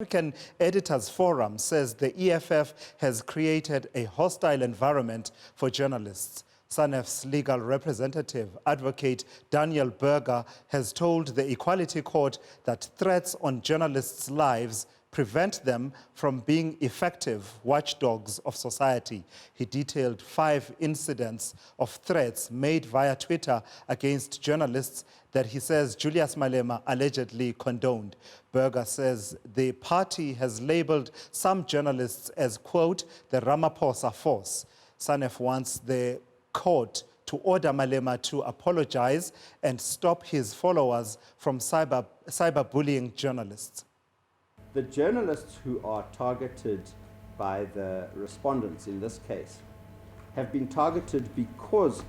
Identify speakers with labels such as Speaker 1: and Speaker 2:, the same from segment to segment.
Speaker 1: African Editors Forum says the EFF has created a hostile environment for journalists. SANEF's legal representative, Advocate Daniel Berger, has told the Equality Court that threats on journalists' lives prevent them from being effective watchdogs of society. He detailed 5 incidents of threats made via Twitter against journalists that he says Julius Malema allegedly condoned. Berger says the party has labeled some journalists as, quote, the Ramaphosa force. SANEF wants the court to order Malema to apologize and stop his followers from cyberbullying journalists.
Speaker 2: The journalists who are targeted by the respondents in this case have been targeted because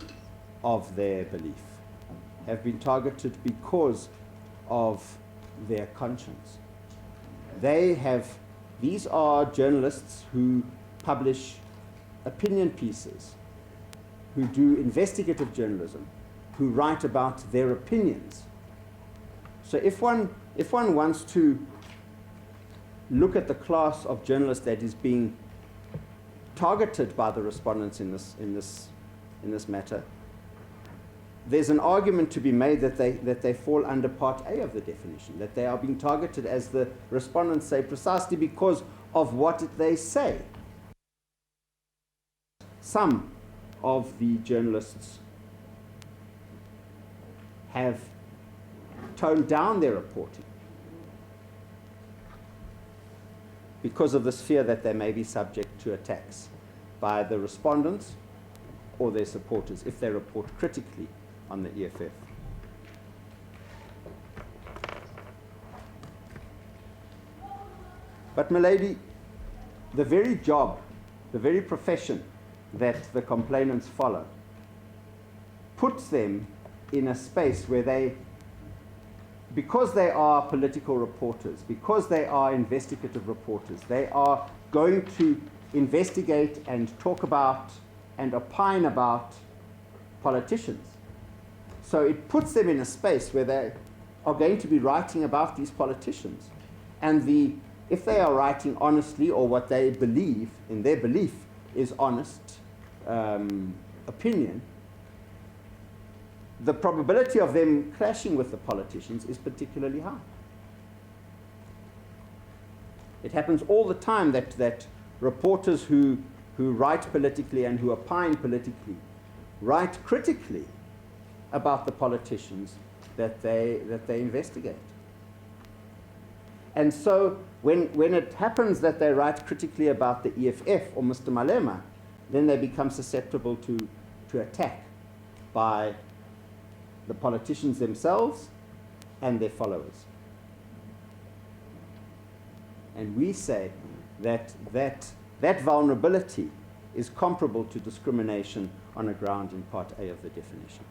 Speaker 2: of their belief, have been targeted because of their conscience. These are journalists who publish opinion pieces, who do investigative journalism, who write about their opinions. So if one wants to look at the class of journalists that is being targeted by the respondents in this matter, there's an argument to be made that they fall under Part A of the definition, that they are being targeted, as the respondents say, precisely because of what they say. Some of the journalists have toned down their reporting because of this fear that they may be subject to attacks by the respondents or their supporters if they report critically on the EFF. But, milady, the very job, the very profession that the complainants follow puts them in a space where because they are political reporters, because they are investigative reporters, they are going to investigate and talk about and opine about politicians. So it puts them in a space where they are going to be writing about these politicians. And if they are writing honestly, or what they believe, in their belief, is honest opinion, the probability of them clashing with the politicians is particularly high. It happens all the time that reporters who write politically and who opine politically write critically about the politicians that they investigate. And so when it happens that they write critically about the EFF or Mr. Malema, then they become susceptible to attack by the politicians themselves and their followers. And we say that vulnerability is comparable to discrimination on a ground in Part A of the definition.